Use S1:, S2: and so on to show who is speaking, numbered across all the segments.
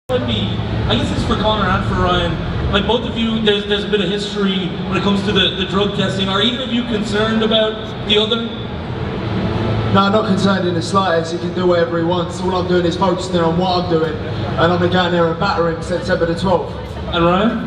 S1: Would be, I guess it's for Conor and for Ryan. Like both of you, there's a bit of history when it comes to the drug testing. Are either of you concerned about the other?
S2: No, not concerned in the slightest. He can do whatever he wants. All I'm doing is focusing on what I'm doing, and I'm gonna go in there and batter him September the 12th.
S1: And Ryan?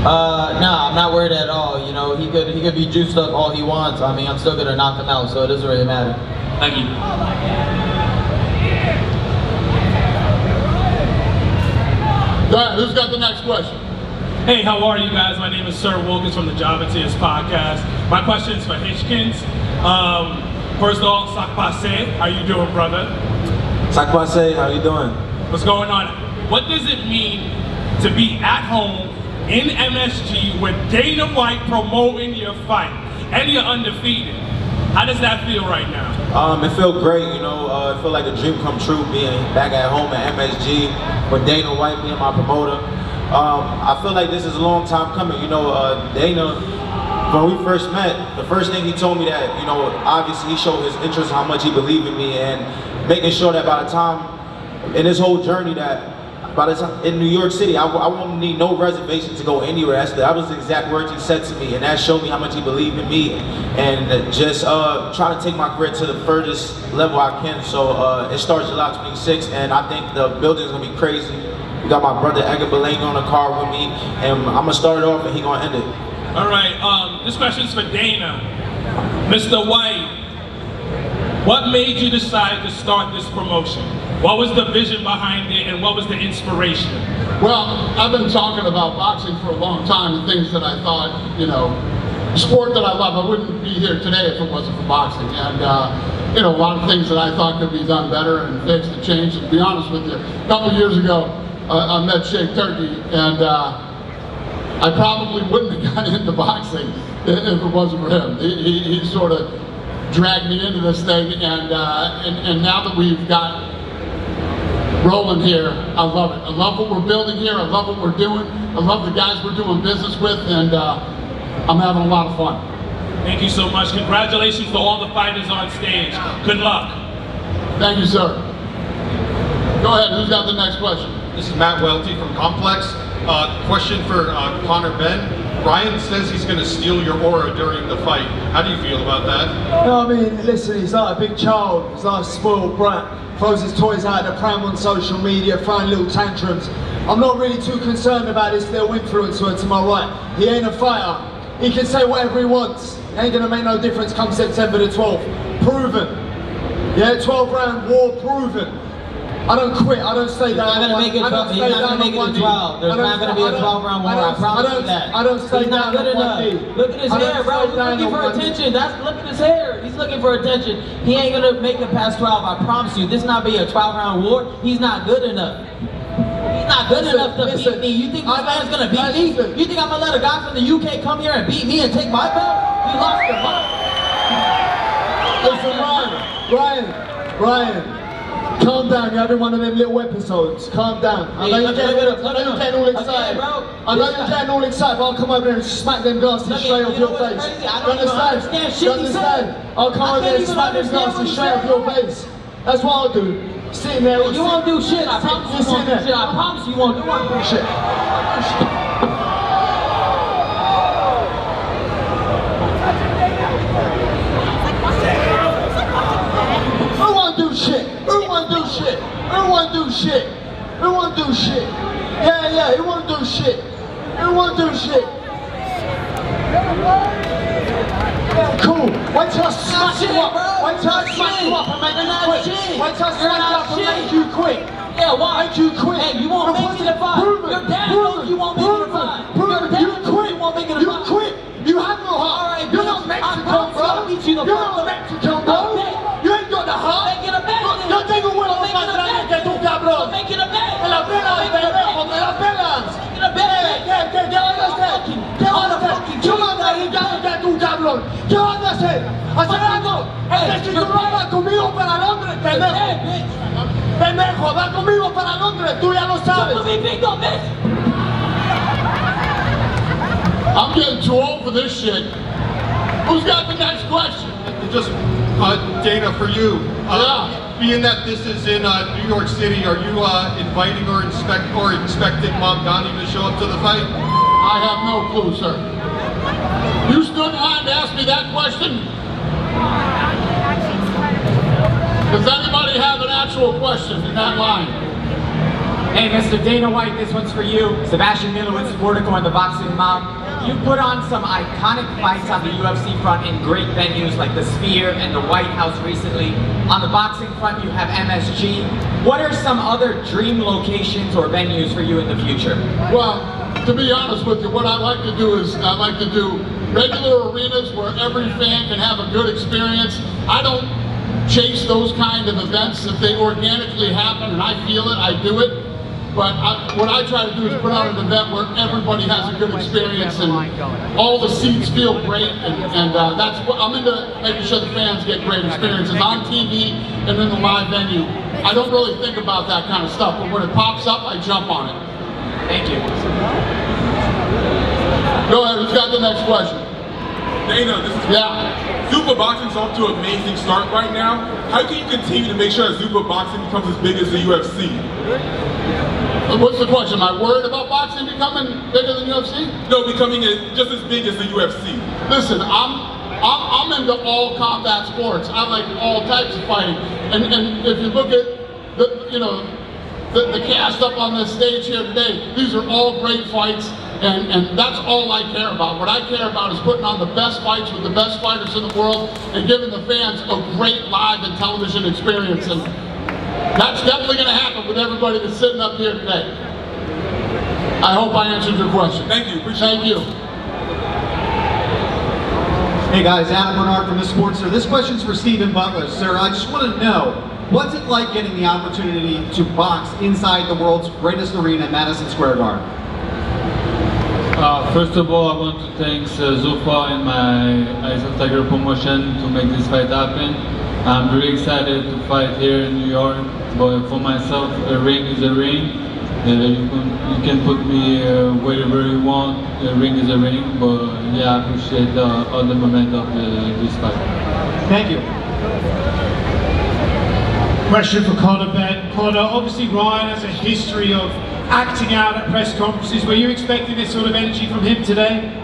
S3: No, I'm not worried at all. You know, he could be juiced up all he wants. I mean, I'm still gonna knock him out, so it doesn't really matter.
S1: Thank you.
S4: Alright, who's got the next question?
S5: Hey, how are you guys? My name is Sir Wilkins from the Job and Tears podcast. My question is for Hitchkins. First of all, Sak Passe, how you doing, brother?
S6: Sak Passe, how you doing?
S5: What's going on? What does it mean to be at home in MSG with Dana White promoting your fight and you're undefeated? How does that feel right now?
S6: It felt great, you know. It felt like a dream come true being back at home at MSG with Dana White being my promoter. I feel like this is a long time coming. You know, Dana, when we first met, the first thing he told me that, you know, obviously he showed his interest, how much he believed in me, and making sure that by the time in this whole journey that by the time in New York City, I won't need no reservation to go anywhere. That was the exact words he said to me, and that showed me how much he believed in me, and just trying to take my career to the furthest level I can. So it starts July 26th, and I think the building's gonna be crazy. We got my brother Edgar Berlanga on the card with me, and I'm gonna start it off, and he gonna end it.
S5: All right, this question's for Dana. Mr. White, what made you decide to start this promotion? What was the vision behind it, and what was the inspiration?
S4: Well, I've been talking about boxing for a long time and things that I thought, you know, sport that I love. I wouldn't be here today if it wasn't for boxing. And, you know, a lot of things that I thought could be done better and fixed and changed. And to be honest with you, a couple years ago, I met Shake Turkey, and I probably wouldn't have gotten into boxing if it wasn't for him. He sort of dragged me into this thing, and now that we've got rolling here, I love it. I love what we're building here. I love what we're doing. I love the guys we're doing business with, and I'm having a lot of fun.
S5: Thank you so much. Congratulations to all the fighters on stage. Good luck.
S4: Thank you, sir. Go ahead. Who's got the next question?
S7: This is Matt Welty from Complex. Question for Conor Benn. Ryan says he's going to steal your aura during the fight. How do you feel about that?
S2: No, I mean, listen, he's like a big child. He's like a spoiled brat. Throws his toys out of the pram on social media, throwing little tantrums. I'm not really too concerned about this little influencer to my right. He ain't a fighter. He can say whatever he wants. It ain't gonna make no difference come September the 12th. Proven. Yeah, 12-round war, proven. I don't quit, I don't stay down.
S3: He's not gonna make it 12. He's not gonna make it to 12. There's not gonna be a 12-round war. I promise you that.
S2: I don't stay
S3: He's not
S2: down
S3: good enough. Look at his hair, bro. He's looking for attention. Look at his hair. He's looking for attention. He ain't gonna make it past 12. I promise you. This not be a 12-round war. He's not good enough. He's not good enough to beat me. You think this man's gonna beat me? You think I'm gonna let a guy from the UK come here and beat me and take my belt? You lost your mind.
S2: Listen, Ryan. Calm down, you're having one of them little episodes. Calm down. I know you're getting all excited. I know you're getting all excited, but I'll come over there and smack them glasses straight off your face. You understand? You understand? I'll come over there and smack them glasses straight off your face. That's what I'll do. Sitting there.
S3: You won't do shit. I promise you won't do shit. I promise you won't do shit.
S2: Who won't do shit? Who won't do shit? Who won't do shit? Who won't do shit? Yeah, who won't do shit? Who won't do shit? Cool. Wait till I smash you up. Wait till I smash you up and make you quit. Wait till I smash you up and make you quit.
S3: Yeah, why?
S2: Make you quit.
S3: Hey, you won't make it a fight. Your dad knows you won't make it a fight. Your dad knows you won't make it a fight.
S2: You quit. You have no heart.
S3: Alright,
S2: you're not Mexican, bro. You're not Mexican, bro. You ain't got the heart.
S3: Make it a bet.
S2: Yo tengo huevos más grandes que tú, cabrón.
S3: Make it a bet.
S2: Me la pelas, pendejo, me la pelas.
S3: Make it a bet.
S2: ¿Qué vas a hacer? ¿Qué vas a hacer? Yo mando a Ricardo que tú, cabrón. ¿Qué vas a hacer? ¿Hacer algo? Si tú no vas conmigo para Londres, pendejo. Pendejo, va conmigo para Londres, tú ya lo sabes.
S4: I'm getting too old for this shit. Who's got the next question?
S7: Just Dana, for you.
S4: Yeah.
S7: being that this is in New York City, are you inviting or expecting Mamdani to show up to the fight?
S4: I have no clue, sir. You stood in line to ask me that question? Does anybody have an actual question in that line?
S8: Hey, Mr. Dana White, this one's for you. Sebastian Milowitz, Sportico on the Boxing Mom. You put on some iconic fights on the UFC front in great venues like the Sphere and the White House recently. On the boxing front, you have MSG. What are some other dream locations or venues for you in the future?
S4: Well, to be honest with you, what I like to do is I like to do regular arenas where every fan can have a good experience. I don't chase those kind of events. If they organically happen and I feel it, I do it. But what I try to do is put on an event where everybody has a good experience and all the seats feel great, and that's what I'm into, making sure the fans get great experiences on TV and in the live venue. I don't really think about that kind of stuff, but when it pops up, I jump on it.
S8: Thank you.
S4: Go ahead, who's got the next question?
S9: Dana, this is Zuffa Boxing's off to an amazing start right now. How can you continue to make sure that Zuffa Boxing becomes as big as the UFC?
S4: What's the question? Am I worried about boxing becoming bigger than UFC?
S9: No, becoming just as big as the UFC.
S4: Listen, I'm into all combat sports. I like all types of fighting. And if you look at the cast up on this stage here today, these are all great fights. And that's all I care about. What I care about is putting on the best fights with the best fighters in the world and giving the fans a great live and television experience. And that's definitely going to happen with everybody that's sitting up here today. I hope I answered your question.
S9: Thank you. Appreciate it.
S4: Thank you.
S10: Hey guys, Adam Bernard from The Sportster. This question's for Steven Butler. Sir, I just want to know, what's it like getting the opportunity to box inside the world's greatest arena, Madison Square Garden?
S11: First of all, I want to thank Zuffa and my Eyes of Tiger promotion to make this fight happen. I'm really excited to fight here in New York, but for myself, a ring is a ring. You can put me wherever you want, a ring is a ring, but yeah, I appreciate all the momentum of this fight.
S10: Thank you.
S12: Question for Conor Benn. Conor, obviously Ryan has a history of acting out at press conferences. Were you expecting this sort of energy from him today?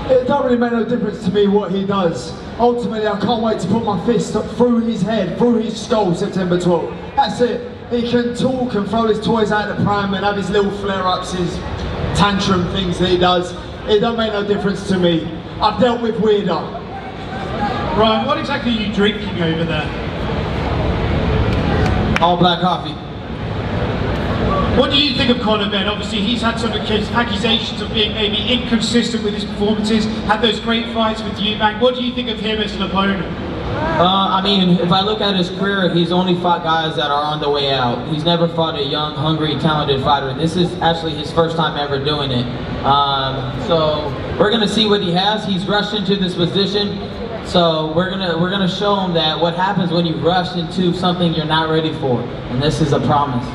S2: It don't really make no difference to me what he does. Ultimately, I can't wait to put my fist up through his head, through his skull, September 12th. That's it. He can talk and throw his toys out the pram and have his little flare-ups, his tantrum things that he does. It don't make no difference to me. I've dealt with weirder.
S12: Ryan, what exactly are you drinking over there?
S3: All black coffee.
S12: What do you think of Conor Benn? Obviously, he's had some accusations of being maybe inconsistent with his performances, had those great fights with Eubank. What do you think of him as an opponent?
S3: I mean, if I look at his career, he's only fought guys that are on the way out. He's never fought a young, hungry, talented fighter. This is actually his first time ever doing it. So we're gonna see what he has. He's rushed into this position. So we're gonna show him that what happens when you rush into something you're not ready for, and this is a promise.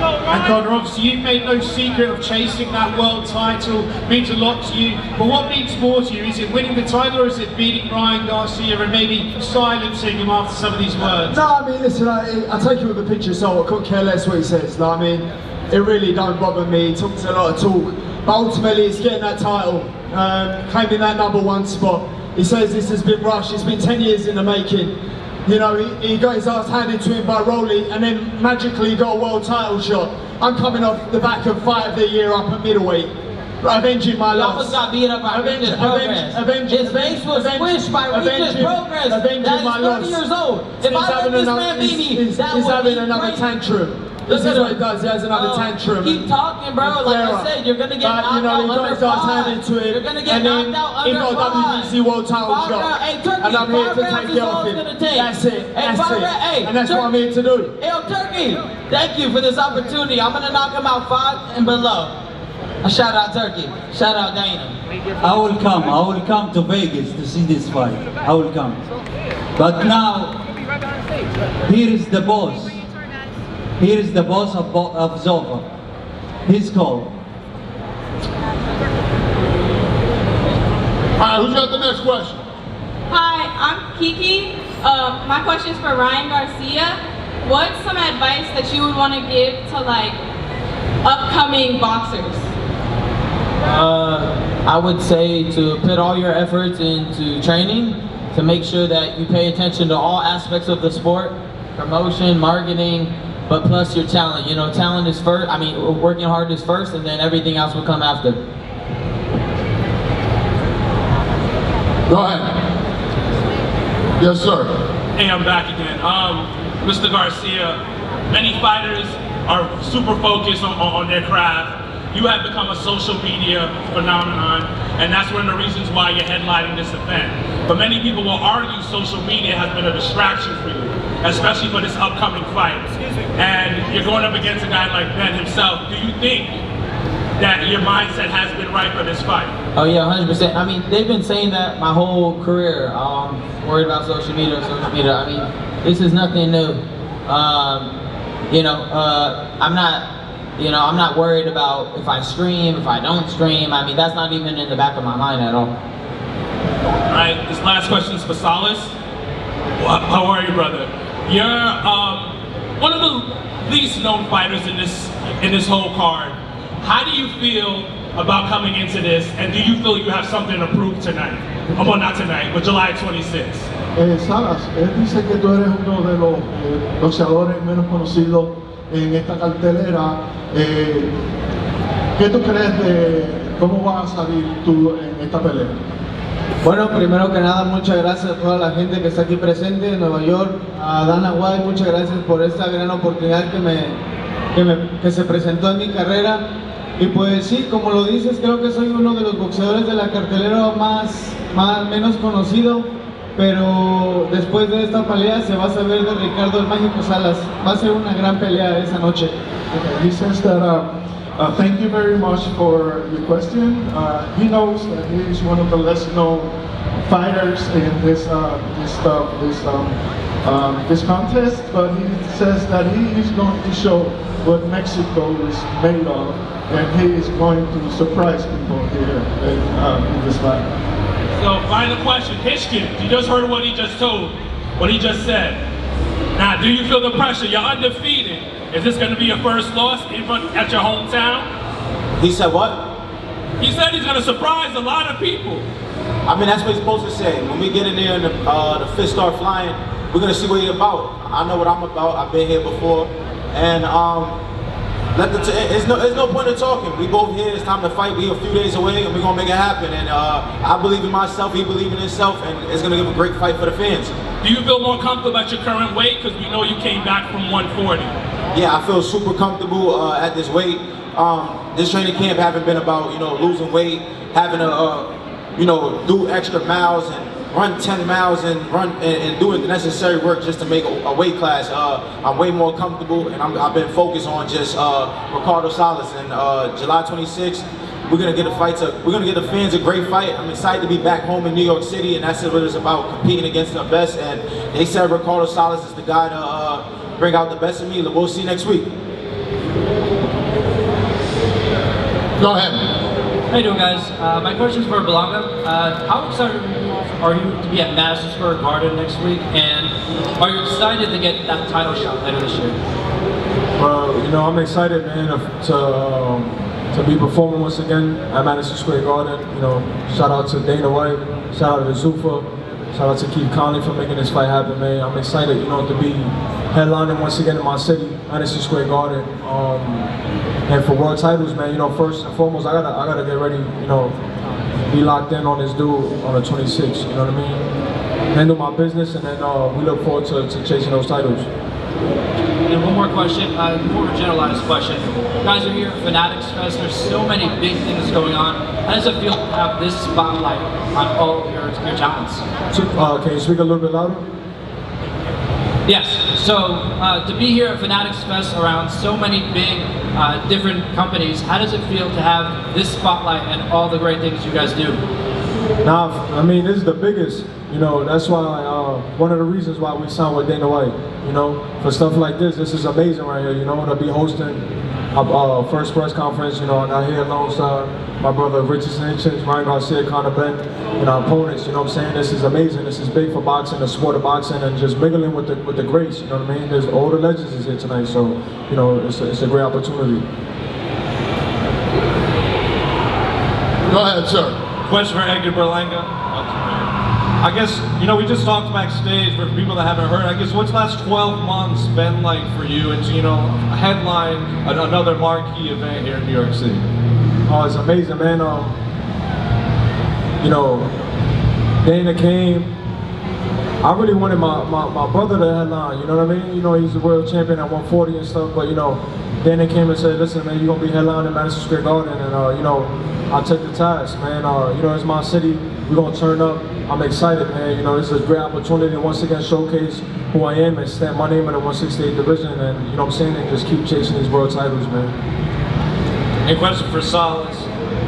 S12: And Conor, obviously you've made no secret of chasing that world title. It means a lot to you. But what means more to you? Is it winning the title, or is it beating Ryan Garcia and maybe silencing him after some of these words?
S2: No, I mean, listen, I take it with a pinch of salt. I couldn't care less what he says. Like, I mean, it really don't bother me. He talks a lot of talk. But ultimately, it's getting that title, claiming that #1 spot. He says this has been rushed. It's been 10 years in the making. You know, he got his ass handed to him by Rolly, and then magically got a world title shot. I'm coming off the back of Fight of the Year up at middleweight, avenging my loss.
S3: He almost got beat up by Regis Progress. His face was squished by Regis Progress. That is 30 years old. If I let this man beat me, that
S2: he's
S3: would
S2: having
S3: be
S2: another
S3: great.
S2: tantrum. This is what he does. He has another tantrum.
S3: Keep talking, bro. Like I said, you're gonna get knocked out under
S2: You're
S3: gonna get knocked out under
S2: he got a WBC world title shot.
S3: Hey, Turkey,
S2: and I'm here to
S3: 5 rounds
S2: take
S3: is
S2: it
S3: all
S2: off
S3: it's
S2: him.
S3: gonna take.
S2: That's it.
S3: Hey,
S2: That's
S3: 5
S2: it.
S3: rounds, hey,
S2: And that's what I'm here to do.
S3: Hey, Turkey, thank you for this opportunity. I'm gonna knock him out 5 and below. Shout out Turkey. Shout out Dana.
S13: I will come to Vegas to see this fight. I will come. But now, here is the boss. Here is the boss of Zuffa. His call.
S4: Alright, who's got the next question?
S14: Hi, I'm Kiki. My question is for Ryan Garcia. what's some advice that you would want to give to like upcoming boxers?
S3: I would say to put all your efforts into training, to make sure that you pay attention to all aspects of the sport, promotion, marketing, but plus your talent. You know, talent is first, I mean, working hard is first, and then everything else will come after.
S4: Go ahead. Yes, sir.
S5: Hey, I'm back again. Mr. Garcia, many fighters are super focused on their craft. You have become a social media phenomenon, and that's one of the reasons why you're headlining this event. But many people will argue social media has been a distraction for you, especially for this upcoming fight. And you're going up against a guy like Ben himself. Do you think that your mindset has been right for this fight?
S3: Oh yeah, 100%. I mean, they've been saying that my whole career. Worried about social media. I mean, this is nothing new. I'm not worried about if I stream, if I don't stream. I mean, that's not even in the back of my mind at all.
S5: All right, this last question is for Salas. How are you, brother? You're one of the least known fighters in this whole card. How do you feel about coming into this, and do you feel you have something to prove tonight? Well, not tonight, but July 26th.
S15: Salas, él dice que tú eres uno de los boxeadores menos conocidos en esta cartelera. ¿Qué tú crees de cómo vas a salir tú en esta pelea?
S16: Bueno, primero que nada, muchas gracias a toda la gente que está aquí presente en Nueva York. A Dana White, muchas gracias por esta gran oportunidad que se presentó en mi carrera. Y pues sí, como lo dices, creo que soy uno de los boxeadores de la cartelera menos conocido, pero después de esta pelea se va a saber de Ricardo el Mágico Salas. Va a ser una gran pelea esa noche.
S15: Okay, he says that thank you very much for your question. He knows that he is one of the less known fighters in this contest, but he says that he is going to show what Mexico is made of, and he is going to surprise people here in this fight.
S5: So, final question, Hitchkin, you just heard what he just told, what he just said. Now, do you feel the pressure? You're undefeated. Is this going to be your first loss at your hometown?
S6: He said what?
S5: He said he's going to surprise a lot of people.
S6: I mean, that's what he's supposed to say. When we get in there and the fists start flying, we're going to see what he's about. I know what I'm about. I've been here before. And there's no point in talking. We both here. It's time to fight. We're a few days away, and we're going to make it happen. And I believe in myself. He believes in himself. And it's going to give a great fight for the fans.
S5: Do you feel more comfortable at your current weight? Because we know you came back from 140.
S6: Yeah, I feel super comfortable at this weight. This training camp haven't been about, losing weight, having to, do extra miles and run 10 miles and doing the necessary work just to make a weight class. I'm way more comfortable, and I've been focused on just Ricardo Salas. And July 26th, we're gonna get we're gonna get the fans a great fight. I'm excited to be back home in New York City, and that's what it's about, competing against the best. And they said Ricardo Salas is the guy to bring out the best of me. We'll see next week.
S4: Go ahead.
S17: How you doing, guys? My question's for Berlanga. How excited are you to be at Madison Square Garden next week? And are you excited to get that title shot later this year?
S18: Well, I'm excited, man, to be performing once again at Madison Square Garden. Shout out to Dana White, shout out to Zuffa, shout out to Keith Conley for making this fight happen, man. I'm excited, to be headlining once again in my city, Madison Square Garden. And for world titles, man, first and foremost, I gotta get ready, be locked in on this dude on the 26th, you know what I mean? Handle my business, and then we look forward to chasing those titles.
S17: And one more question, more of a generalized question. You guys are here at Fanatics Fest. There's so many big things going on. How does it feel to have this spotlight on all of your talents?
S18: Can you speak a little bit louder?
S17: Yes, so to be here at Fanatics Fest around so many big different companies, how does it feel to have this spotlight and all the great things you guys do?
S18: I mean, this is the biggest, that's why, one of the reasons why we signed with Dana White, for stuff like this is amazing right here, to be hosting first press conference, you know, and I here alongside my brother Richardson, Ryan Garcia, Conor Benn, and our opponents. You know what I'm saying? This is amazing. This is big for boxing, the sport of boxing, and just mingling with the greats. You know what I mean? There's all the legends is here tonight, so you know it's a great opportunity.
S4: Go ahead, sir.
S19: Question for Edgar Berlanga. I guess, you know, we just talked backstage for people that haven't heard. I guess what's the last 12 months been like for you? And you know, headline another marquee event here in New York City.
S18: Oh, it's amazing, man. You know, Dana came. I really wanted my brother to headline. You know what I mean? You know, he's a world champion at 140 and stuff. But you know, Dana came and said, "Listen, man, you're gonna be headlining in Madison Square Garden," and you know, I'll take the task, man. You know, it's my city. We're gonna turn up. I'm excited, man. You know, this is a great opportunity to once again showcase who I am and stamp my name in the 168 division, and you know what I'm saying, and just keep chasing these world titles, man.
S19: A question for Salas.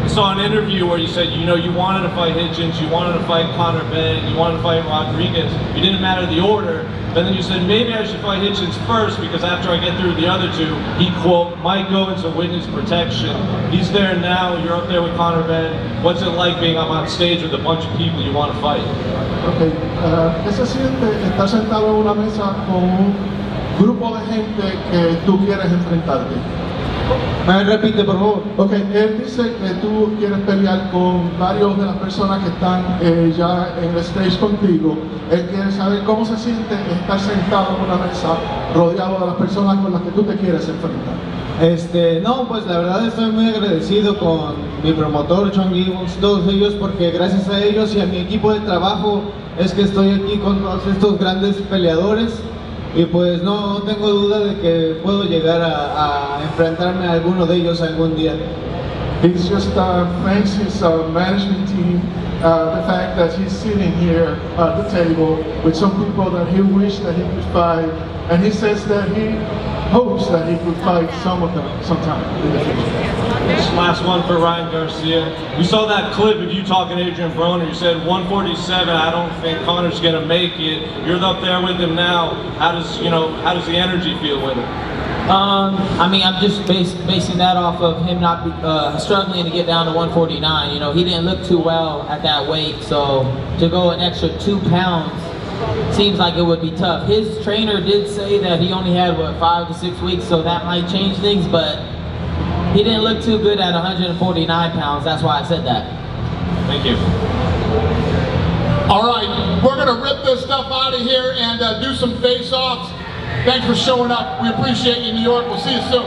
S19: I saw an interview where you said, you know, you wanted to fight Hitchens, you wanted to fight Conor Benn, you wanted to fight Rodriguez. It didn't matter the order. But then you said, maybe I should fight Hitchens first because after I get through the other two, he, quote, might go into witness protection. He's there now, you're up there with Conor Benn. What's it like being up on stage with a bunch of people you want to fight?
S15: Okay, ¿qué se siente estar sentado en una mesa con un grupo de gente que tú quieres enfrentarte?
S16: Repite, por favor.
S15: Ok, él dice que tú quieres pelear con varios de las personas que están ya en el stage contigo. Él quiere saber cómo se siente estar sentado en una mesa rodeado de las personas con las que tú te quieres enfrentar.
S16: No, pues la verdad estoy muy agradecido con mi promotor, John Gibbons, todos ellos, porque gracias a ellos y a mi equipo de trabajo es que estoy aquí con todos estos grandes peleadores. Y pues no tengo duda de que puedo llegar a enfrentarme a alguno de ellos algún día.
S15: He's just thanks his management team, the fact that he's sitting here at the table with some people that he wished that he could fight, and he says that he hopes that he could fight some of them sometime in the future.
S19: This last one for Ryan Garcia. We saw that clip of you talking to Adrian Broner. You said 147. I don't think Conor's gonna make it. You're up there with him now. How does the energy feel with it?
S3: I mean, I'm just basing that off of him not struggling to get down to 149. You know, he didn't look too well at that weight, so to go an extra 2 pounds seems like it would be tough. His trainer did say that he only had, what, 5 to 6 weeks, so that might change things, but he didn't look too good at 149 pounds. That's why I said that.
S19: Thank you.
S4: All right, we're going to rip this stuff out of here and do some face-offs. Thanks for showing up. We appreciate you, New York. We'll see you soon.